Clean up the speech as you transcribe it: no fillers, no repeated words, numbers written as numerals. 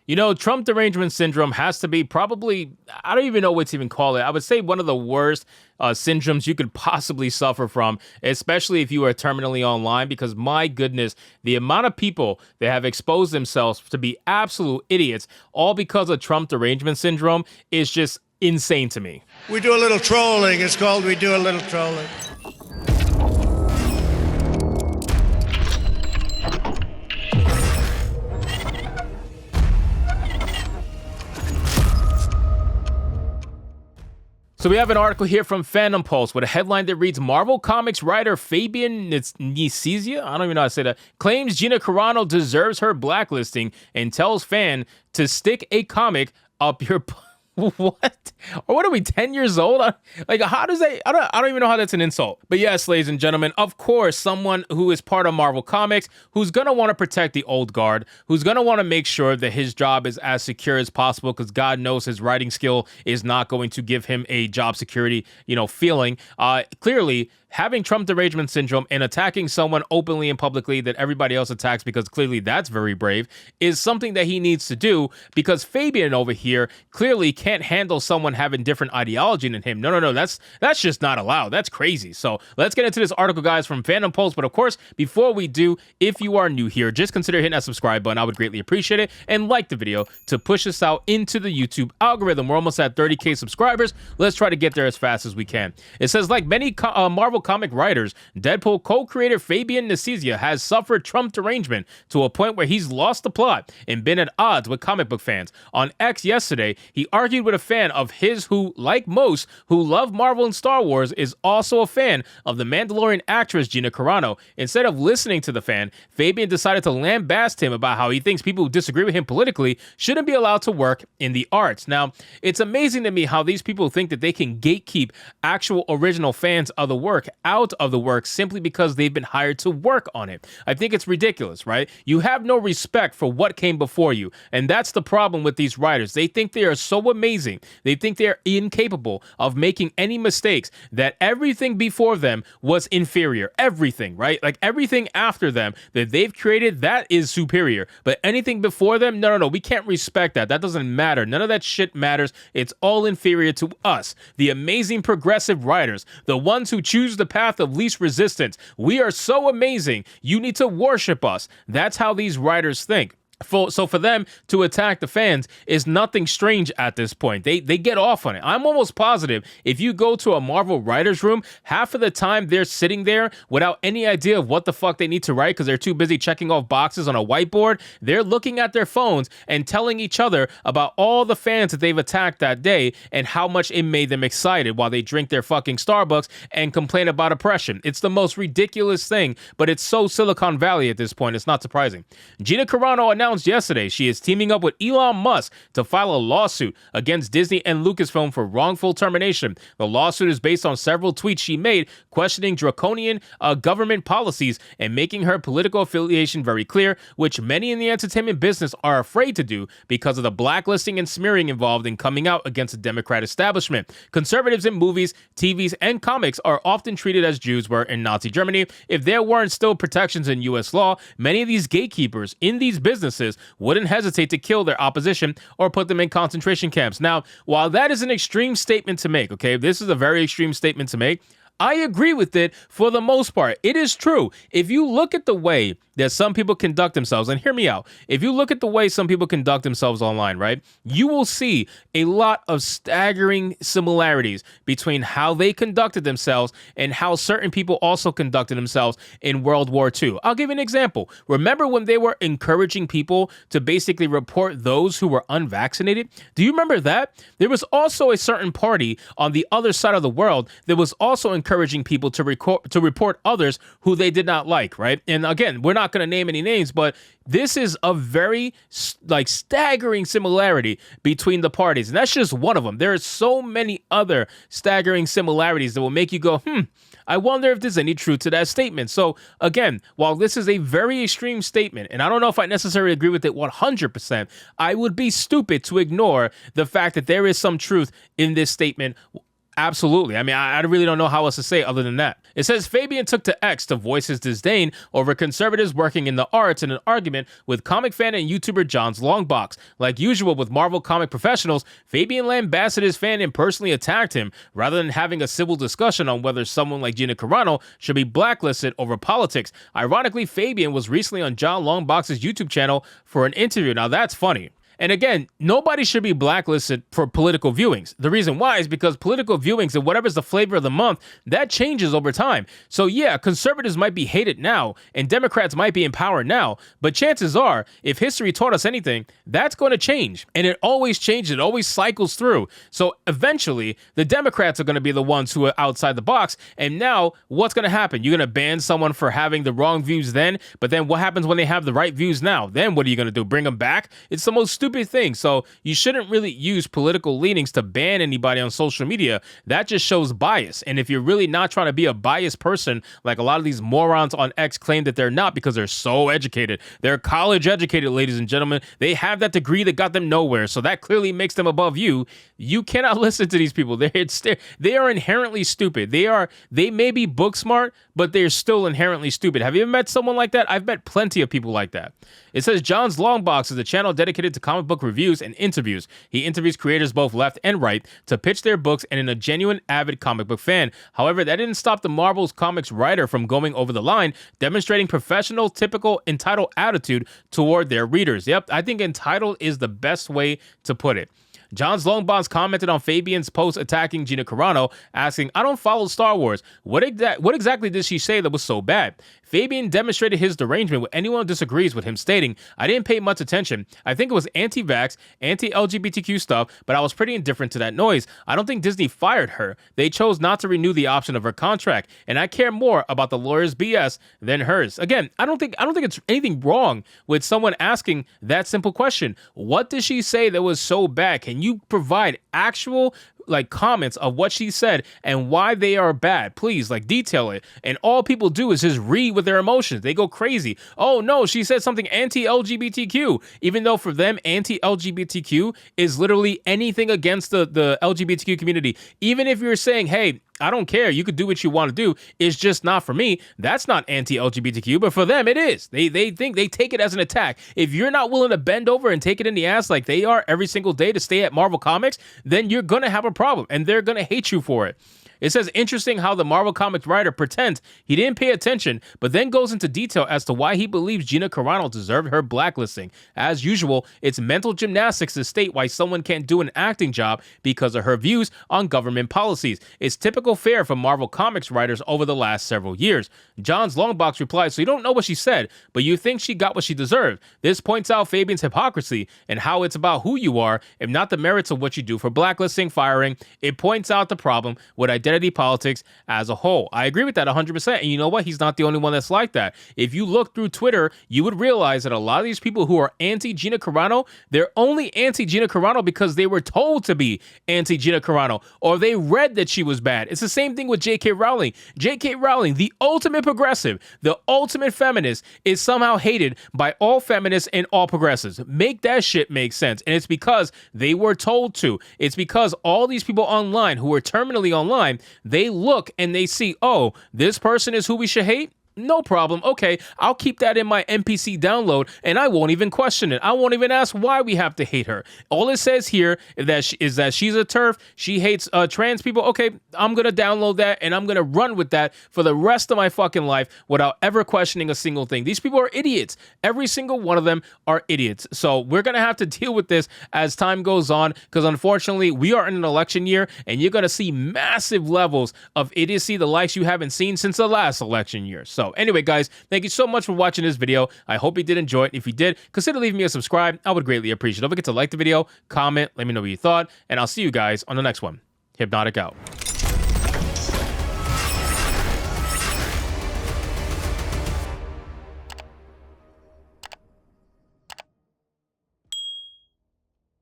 You know, Trump derangement syndrome has to be probably, I don't even know what to even call it. I would say one of the worst syndromes you could possibly suffer from, especially if you are terminally online, because my goodness, the amount of people that have exposed themselves to be absolute idiots, all because of Trump derangement syndrome, is just insane to me. We do a little trolling. It's called We Do a Little Trolling. So we have an article here from Fandom Pulse with a headline that reads, Marvel Comics writer FABIAN Nicizia, I don't even know how to say that, claims Gina Carano deserves her blacklisting and tells fan to stick a comic up your What? Or what are we, 10 years old? Like, how does that, I don't even know how that's an insult. But yes, ladies and gentlemen, of course, someone who is part of Marvel Comics, who's going to want to protect the old guard, who's going to want to make sure that his job is as secure as possible, because God knows his writing skill is not going to give him a job security, feeling. Clearly, having Trump derangement syndrome and attacking someone openly and publicly that everybody else attacks, because clearly that's very brave, is something that he needs to do, because Fabian over here clearly can't handle someone having different ideology than him. No, that's just not allowed. That's crazy. So let's get into this article, guys, from Fandom Pulse. But of course, before we do, if you are new here, just consider hitting that subscribe button. I would greatly appreciate it. And like the video to push us out into the YouTube algorithm. We're almost at 30K subscribers. Let's try to get there as fast as we can. It says, like many Marvel comic writers, Deadpool co-creator FABIAN Nicizia has suffered Trump derangement to a point where he's lost the plot and been at odds with comic book fans. On X yesterday, he argued with a fan of his who, like most who love Marvel and Star Wars, is also a fan of the Mandalorian actress Gina Carano. Instead of listening to the fan, Fabian decided to lambast him about how he thinks people who disagree with him politically shouldn't be allowed to work in the arts. Now, it's amazing to me how these people think that they can gatekeep actual original fans of the work out of the work simply because they've been hired to work on it. I think it's ridiculous, right? You have no respect for what came before you, and that's the problem with these writers. They think they are so amazing, they think they're incapable of making any mistakes, that everything before them was inferior. Everything, right? Like everything after them that they've created, that is superior. But anything before them, no, we can't respect that. That doesn't matter. None of that shit matters. It's all inferior to us, the amazing progressive writers, the ones who choose the path of least resistance. We are so amazing. You need to worship us. That's how these writers think. So for them to attack the fans is nothing strange at this point. They get off on it. I'm almost positive if you go to a Marvel writer's room, half of the time they're sitting there without any idea of what the fuck they need to write because they're too busy checking off boxes on a whiteboard. They're looking at their phones and telling each other about all the fans that they've attacked that day and how much it made them excited while they drink their fucking Starbucks and complain about oppression. It's the most ridiculous thing, but it's so Silicon Valley at this point. It's not surprising. Gina Carano announced yesterday she is teaming up with Elon Musk to file a lawsuit against Disney and Lucasfilm for wrongful termination. The lawsuit is based on several tweets she made questioning draconian government policies and making her political affiliation very clear, which many in the entertainment business are afraid to do because of the blacklisting and smearing involved in coming out against the Democrat establishment. Conservatives in movies, TVs, and comics are often treated as Jews were in Nazi Germany. If there weren't still protections in U.S. law, many of these gatekeepers in these businesses wouldn't hesitate to kill their opposition or put them in concentration camps. Now, while that is an extreme statement to make, okay, this is a very extreme statement to make, I agree with it for the most part. It is true. If you look at the way that some people conduct themselves, and hear me out, if you look at the way some people conduct themselves online, right, you will see a lot of staggering similarities between how they conducted themselves and how certain people also conducted themselves in World War II. I'll give you an example. Remember when they were encouraging people to basically report those who were unvaccinated? Do you remember that? There was also a certain party on the other side of the world that was also encouraging people to report others who they did not like, right? And again, we're not going to name any names, but this is a very staggering similarity between the parties. And that's just one of them. There are so many other staggering similarities that will make you go, I wonder if there's any truth to that statement. So again, while this is a very extreme statement, and I don't know if I necessarily agree with it 100%, I would be stupid to ignore the fact that there is some truth in this statement Absolutely. I mean, I really don't know how else to say other than that. It says Fabian took to X to voice his disdain over conservatives working in the arts in an argument with comic fan and YouTuber John's Longbox. Like usual with Marvel comic professionals, Fabian lambasted his fan and personally attacked him rather than having a civil discussion on whether someone like Gina Carano should be blacklisted over politics. Ironically, Fabian was recently on John Longbox's YouTube channel for an interview. Now that's funny. And again, nobody should be blacklisted for political viewings. The reason why is because political viewings and whatever's the flavor of the month, that changes over time. So yeah, conservatives might be hated now and Democrats might be in power now, but chances are, if history taught us anything, that's going to change. And it always changes, it always cycles through. So eventually, the Democrats are going to be the ones who are outside the box. And now, what's going to happen? You're going to ban someone for having the wrong views then, but then what happens when they have the right views now? Then what are you going to do? Bring them back? It's the most stupid thing. So you shouldn't really use political leanings to ban anybody on social media. That just shows bias. And if you're really not trying to be a biased person, like a lot of these morons on X claim that they're not because they're so educated. They're college educated, ladies and gentlemen. They have that degree that got them nowhere. So that clearly makes them above you. You cannot listen to these people. They are inherently stupid. They may be book smart, but they're still inherently stupid. Have you ever met someone like that? I've met plenty of people like that. It says John's Longbox is a channel dedicated to comic book reviews and interviews. He interviews creators both left and right to pitch their books and is a genuine avid comic book fan. However, that didn't stop the Marvel's comics writer from going over the line, demonstrating professional, typical, entitled attitude toward their readers. Yep, I think entitled is the best way to put it. John's Longbox commented on Fabian's post attacking Gina Carano, asking, "I don't follow Star Wars. What exactly did she say that was so bad?" Fabian demonstrated his derangement with anyone who disagrees with him, stating, "I didn't pay much attention. I think it was anti-vax, anti-LGBTQ stuff, but I was pretty indifferent to that noise. I don't think Disney fired her. They chose not to renew the option of her contract, and I care more about the lawyer's BS than hers." Again, I don't think it's anything wrong with someone asking that simple question. What did she say that was so bad? Can you provide actual comments of what she said and why they are bad? Please, detail it. And all people do is just read with their emotions. They go crazy. Oh no, she said something anti-LGBTQ, even though for them anti-LGBTQ is literally anything against the LGBTQ community. Even if you're saying, hey, I don't care, you could do what you want to do, it's just not for me, that's not anti-LGBTQ, but for them it is. They take it as an attack. If you're not willing to bend over and take it in the ass like they are every single day to stay at Marvel Comics, then you're gonna have a problem and they're gonna hate you for it. It says, interesting how the Marvel Comics writer pretends he didn't pay attention, but then goes into detail as to why he believes Gina Carano deserved her blacklisting. As usual, it's mental gymnastics to state why someone can't do an acting job because of her views on government policies. It's typical fare for Marvel Comics writers over the last several years. John's Longbox replies, "So you don't know what she said, but you think she got what she deserved. This points out Fabian's hypocrisy and how it's about who you are and not the merits of what you do for blacklisting, firing. It points out the problem with identity politics as a whole." I agree with that 100%. And you know what? He's not the only one that's like that. If you look through Twitter, you would realize that a lot of these people who are anti-Gina Carano, they're only anti-Gina Carano because they were told to be anti-Gina Carano or they read that she was bad. It's the same thing with J.K. Rowling. J.K. Rowling, the ultimate progressive, the ultimate feminist, is somehow hated by all feminists and all progressives. Make that shit make sense. And it's because they were told to. It's because all these people online who are terminally online, they look and they see, oh, this person is who we should hate? No problem. Okay, I'll keep that in my NPC download and I won't even question it. I won't even ask why we have to hate her. All it says here is that she's a TERF. She hates trans people. Okay, I'm going to download that and I'm going to run with that for the rest of my fucking life without ever questioning a single thing. These people are idiots. Every single one of them are idiots. So we're going to have to deal with this as time goes on because unfortunately we are in an election year and you're going to see massive levels of idiocy, the likes you haven't seen since the last election year. So anyway, guys, thank you so much for watching this video. I hope you did enjoy it. If you did, consider leaving me a subscribe. I would greatly appreciate it. Don't forget to like the video, comment, let me know what you thought, and I'll see you guys on the next one. Hypnotic out.